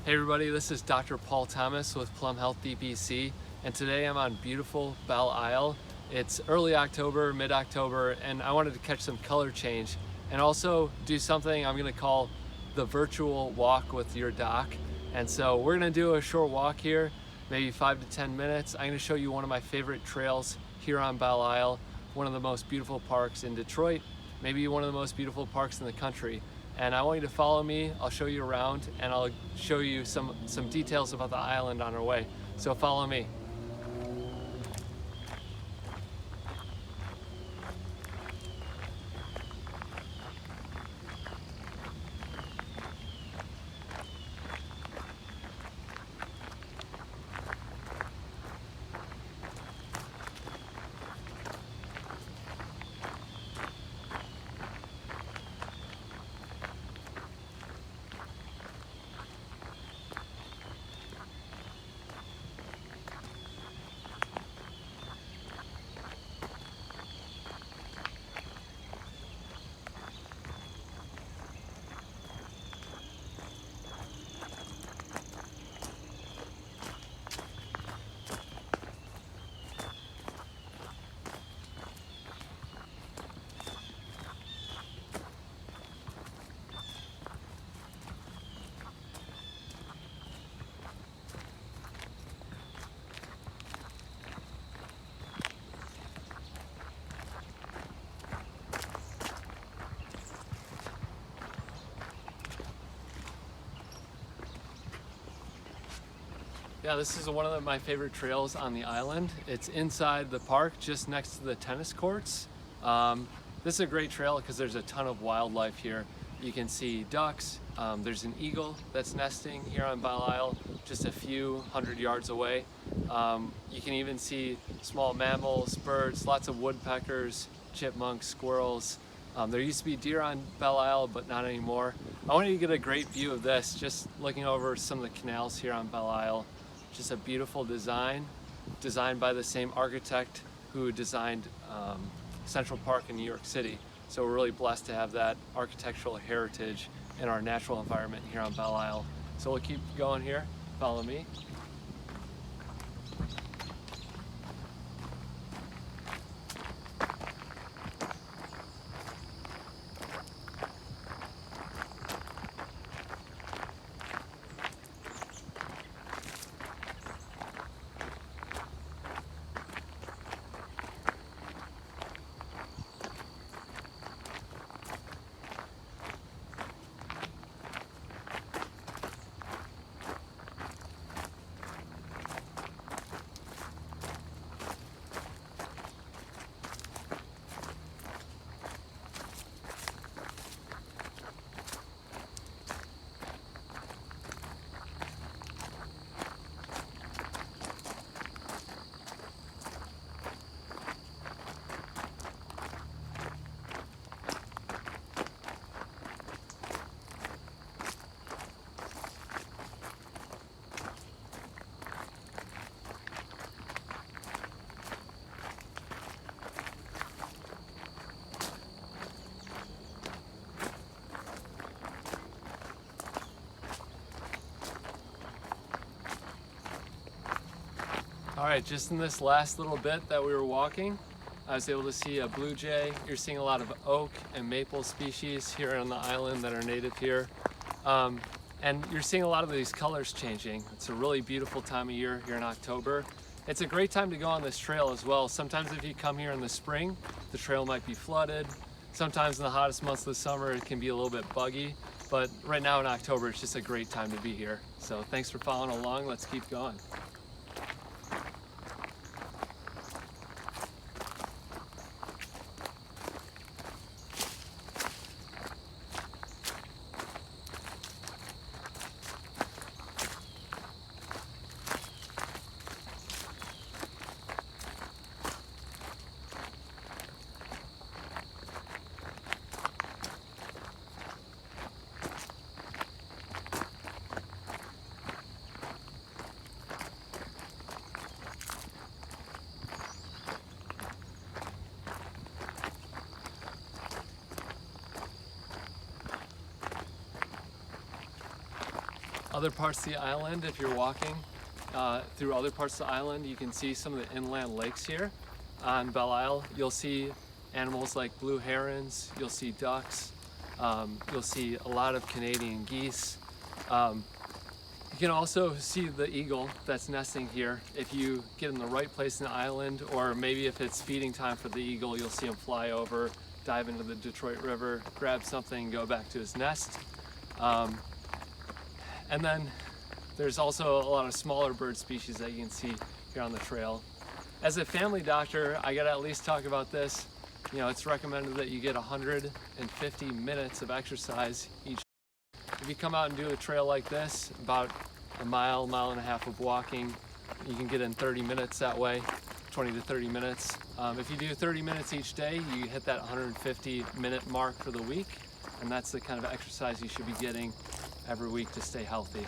Hey everybody, this is Dr. Paul Thomas with Plum Health DPC, and today I'm on beautiful Belle Isle. It's early October, mid-October, and I wanted to catch some color change and also do something I'm going to call the virtual walk with your doc. And so we're going to do a short walk here, maybe 5 to 10 minutes. I'm going to show you one of my favorite trails here on Belle Isle, one of the most beautiful parks in Detroit, maybe one of the most beautiful parks in the country. And I want you to follow me. I'll show you around and I'll show you some details about the island on our way. So follow me. Yeah, this is one of my favorite trails on the island. It's inside the park, just next to the tennis courts. This is a great trail because there's a ton of wildlife here. You can see ducks. There's an eagle that's nesting here on Belle Isle, just a few hundred yards away. You can even see small mammals, birds, lots of woodpeckers, chipmunks, squirrels. There used to be deer on Belle Isle, but not anymore. I wanted to get a great view of this, just looking over some of the canals here on Belle Isle. Just a beautiful design, designed by the same architect who designed Central Park in New York City. So we're really blessed to have that architectural heritage in our natural environment here on Belle Isle. So we'll keep going here. Follow me. All right, just in this last little bit that we were walking, I was able to see a blue jay. You're seeing a lot of oak and maple species here on the island that are native here. And you're seeing a lot of these colors changing. It's a really beautiful time of year here in October. It's a great time to go on this trail as well. Sometimes if you come here in the spring, the trail might be flooded. Sometimes in the hottest months of the summer, it can be a little bit buggy. But right now in October, it's just a great time to be here. So thanks for following along. Let's keep going. other parts of the island, if you're walking through other parts of the island, you can see some of the inland lakes here. On Belle Isle, you'll see animals like blue herons, you'll see ducks, you'll see a lot of Canadian geese. You can also see the eagle that's nesting here. If you get in the right place in the island, or maybe if it's feeding time for the eagle, you'll see him fly over, dive into the Detroit River, grab something, go back to his nest. And then there's also a lot of smaller bird species that you can see here on the trail. As a family doctor, I gotta at least talk about this. You know, it's recommended that you get 150 minutes of exercise each. If you come out and do a trail like this, about a mile, mile and a half of walking, you can get in 30 minutes that way, 20 to 30 minutes. If you do 30 minutes each day, you hit that 150-minute mark for the week, and that's the kind of exercise you should be getting every week to stay healthy.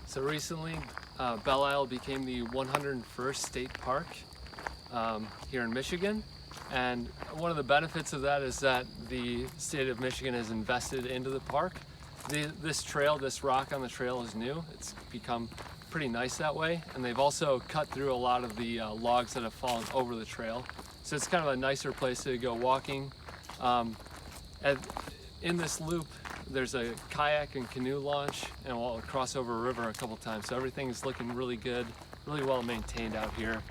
So recently, Belle Isle became the 101st state park here in Michigan. And one of the benefits of that is that the state of Michigan has invested into the park. This trail, this rock on the trail is new. It's become pretty nice that way. And they've also cut through a lot of the logs that have fallen over the trail. So it's kind of a nicer place to go walking. In this loop, there's a kayak and canoe launch, and we'll cross over a river a couple times. So everything's looking really good, really well maintained out here.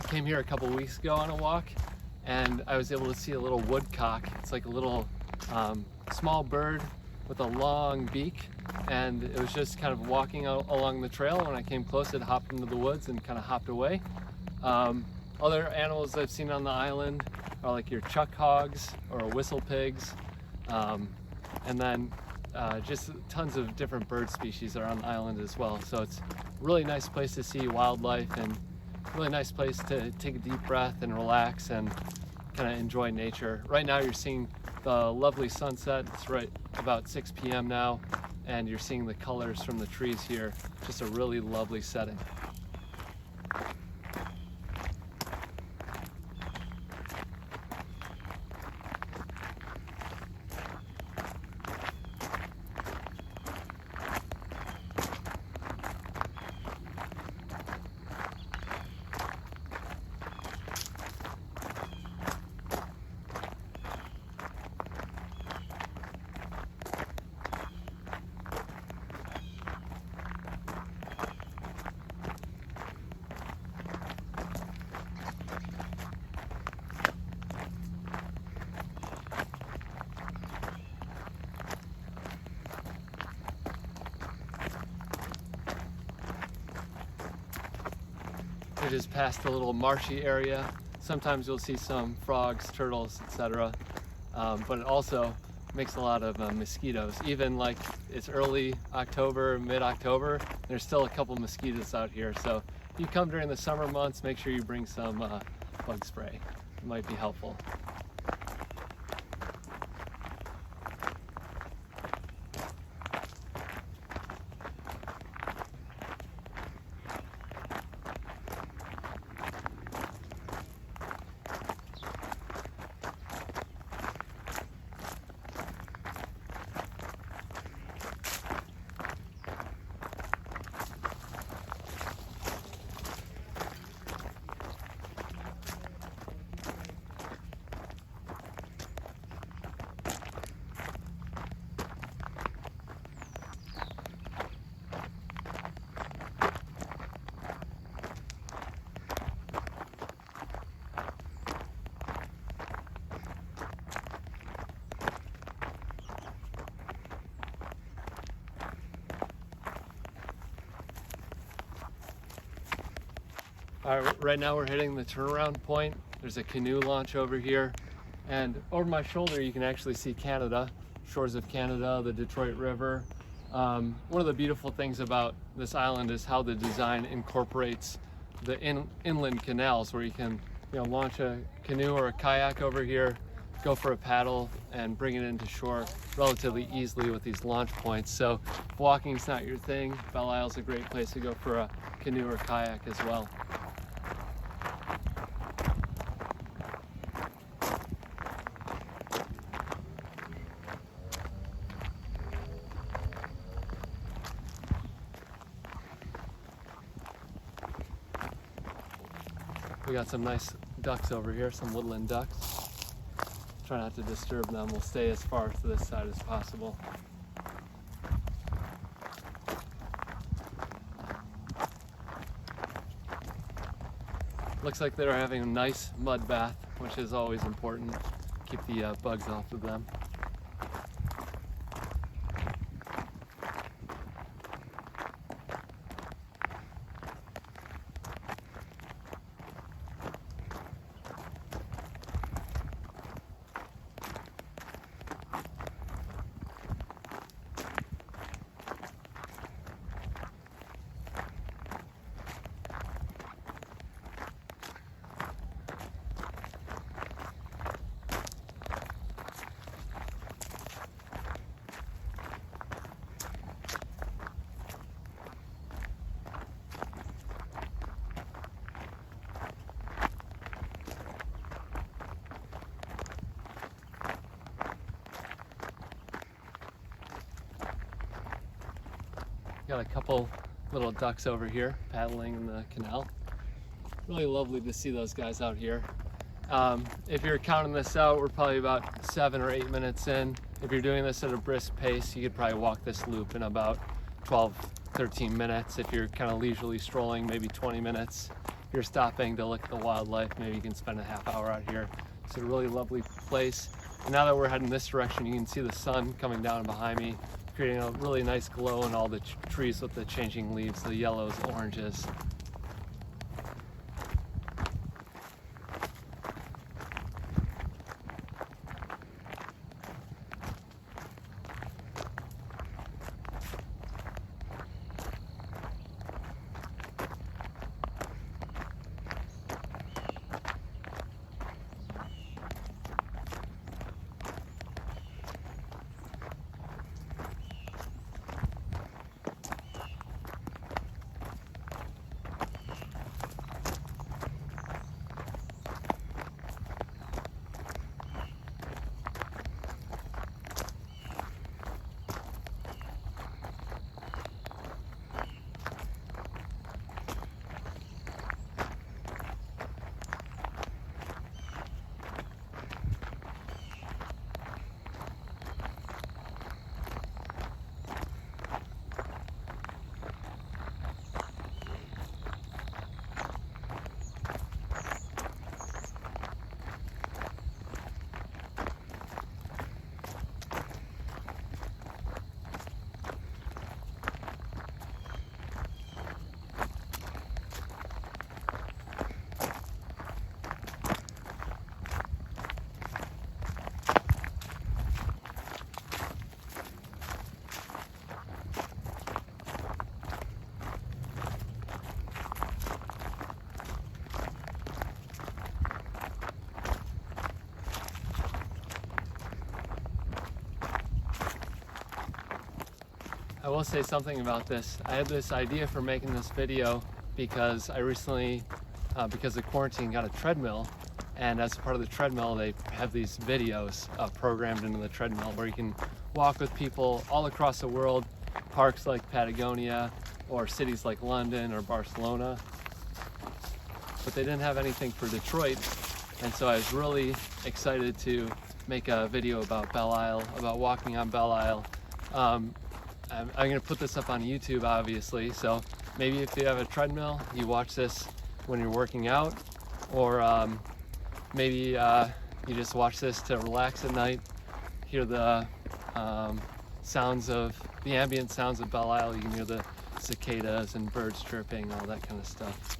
Came here a couple weeks ago on a walk, and I was able to see a little woodcock. It's like a little small bird with a long beak, and it was just kind of walking along the trail. When I came close, it hopped into the woods and kind of hopped away. Other animals I've seen on the island are like your chuck hogs or whistle pigs, and then just tons of different bird species are on the island as well. So it's a really nice place to see wildlife, and really nice place to take a deep breath and relax and kind of enjoy nature. Right now you're seeing the lovely sunset. It's right about 6 p.m. now, and you're seeing the colors from the trees here. Just a really lovely setting. which is past the little marshy area. Sometimes you'll see some frogs, turtles, etc. But it also makes a lot of mosquitoes. Even like it's early October, mid-October, there's still a couple mosquitoes out here. So if you come during the summer months, make sure you bring some bug spray. It might be helpful. All right, right now we're hitting the turnaround point. There's a canoe launch over here, and over my shoulder you can actually see Canada, shores of Canada, the Detroit River. One of the beautiful things about this island is how the design incorporates the inland canals, where you can launch a canoe or a kayak over here, go for a paddle, and bring it into shore relatively easily with these launch points. So if walking's not your thing, Belle Isle's a great place to go for a canoe or kayak as well. We got some nice ducks over here, some woodland ducks. Try not to disturb them. We'll stay as far to this side as possible. Looks like they're having a nice mud bath, which is always important. Keep the bugs off of them. Got a couple little ducks over here paddling in the canal. Really lovely to see those guys out here. If you're counting this out, we're probably about 7 or 8 minutes in. If you're doing this at a brisk pace, you could probably walk this loop in about 12, 13 minutes. If you're kind of leisurely strolling, maybe 20 minutes. If you're stopping to look at the wildlife, maybe you can spend a half hour out here. It's a really lovely place. And now that we're heading this direction, you can see the sun coming down behind me, creating a really nice glow in all the trees with the changing leaves, the yellows, oranges. I will say something about this. I had this idea for making this video because I recently, because of quarantine, got a treadmill, and as part of the treadmill they have these videos programmed into the treadmill where you can walk with people all across the world, parks like Patagonia or cities like London or Barcelona. But they didn't have anything for Detroit, and so I was really excited to make a video about Belle Isle, about walking on Belle Isle. I'm going to put this up on YouTube, obviously, so maybe if you have a treadmill, you watch this when you're working out, or maybe you just watch this to relax at night, hear the sounds of, the ambient sounds of Belle Isle. You can hear the cicadas and birds chirping, all that kind of stuff.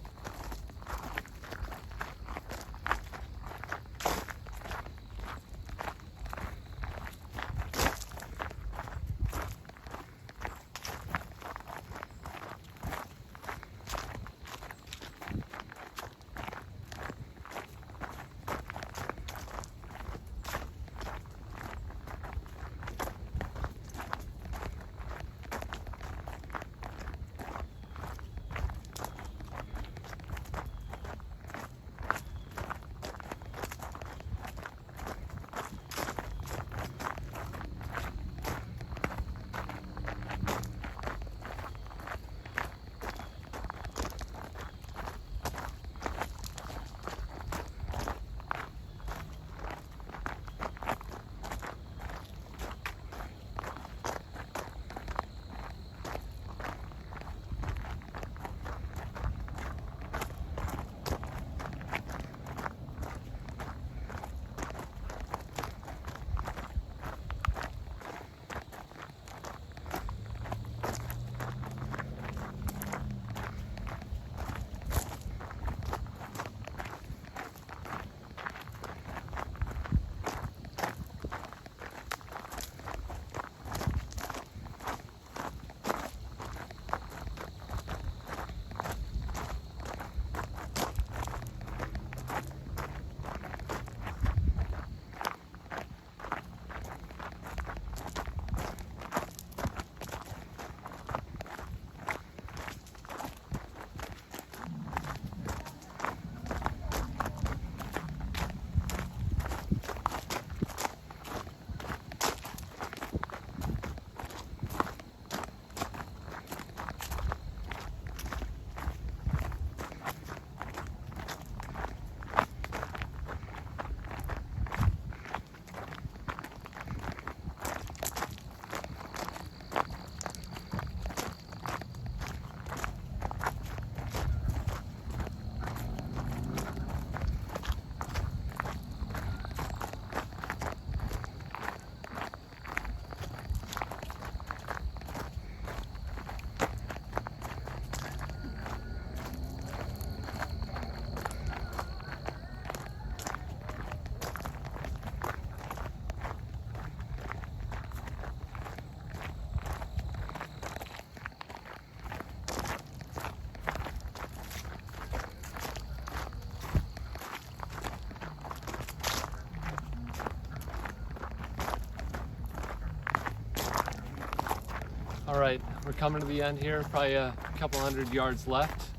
All right, we're coming to the end here, probably a couple hundred yards left.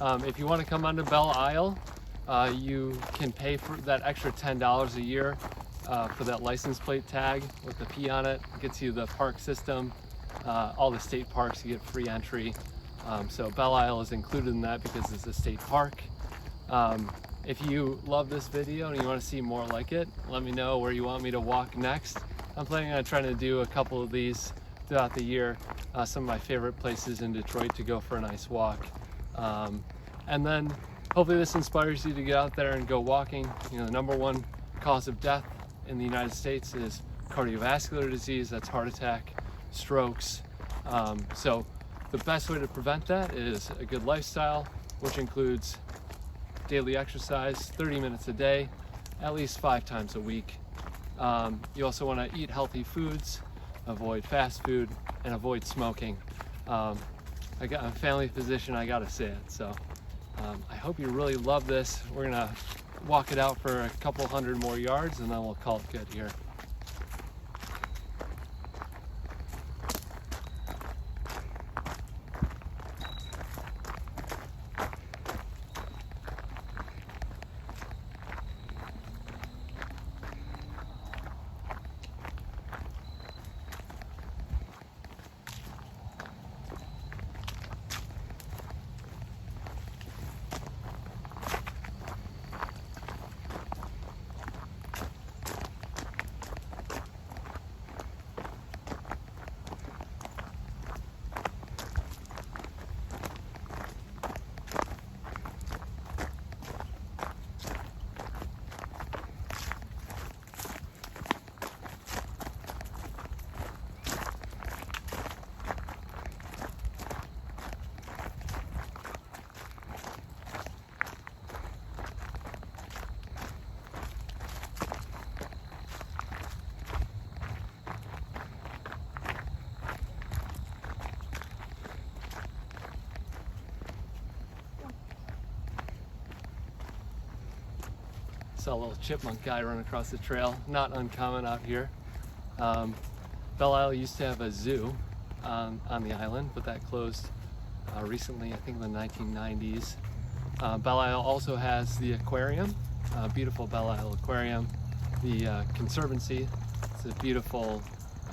If you want to come onto Belle Isle, you can pay for that extra $10 a year for that license plate tag with the P on it. It gets you the park system, all the state parks, you get free entry. So Belle Isle is included in that because it's a state park. If you love this video and you want to see more like it, let me know where you want me to walk next. I'm planning on trying to do a couple of these throughout the year, some of my favorite places in Detroit to go for a nice walk. And then hopefully this inspires you to get out there and go walking. You know, the #1 cause of death in the United States is cardiovascular disease. That's heart attack, strokes. So the best way to prevent that is a good lifestyle, which includes daily exercise, 30 minutes a day, at least 5 times a week. You also want to eat healthy foods, avoid fast food, and avoid smoking. I'm a family physician, I gotta say it. So I hope you really love this. We're gonna walk it out for a couple hundred more yards and then we'll call it good here. saw a little chipmunk guy run across the trail. Not uncommon out here. Belle Isle used to have a zoo on the island, but that closed recently, I think in the 1990s. Belle Isle also has the aquarium, beautiful Belle Isle aquarium. The conservancy, it's a beautiful,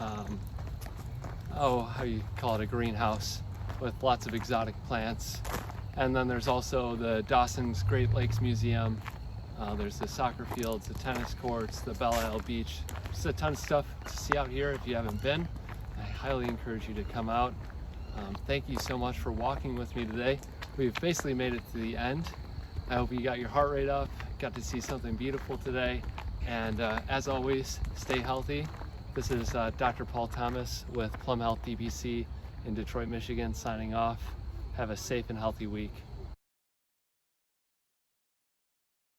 how you call it, a greenhouse with lots of exotic plants. And then there's also the Dawson's Great Lakes Museum. There's the soccer fields, the tennis courts, the Belle Isle Beach. Just a ton of stuff to see out here if you haven't been. I highly encourage you to come out. Thank you so much for walking with me today. We've basically made it to the end. I hope you got your heart rate up, got to see something beautiful today. And as always, stay healthy. This is Dr. Paul Thomas with Plum Health DPC in Detroit, Michigan, signing off. Have a safe and healthy week.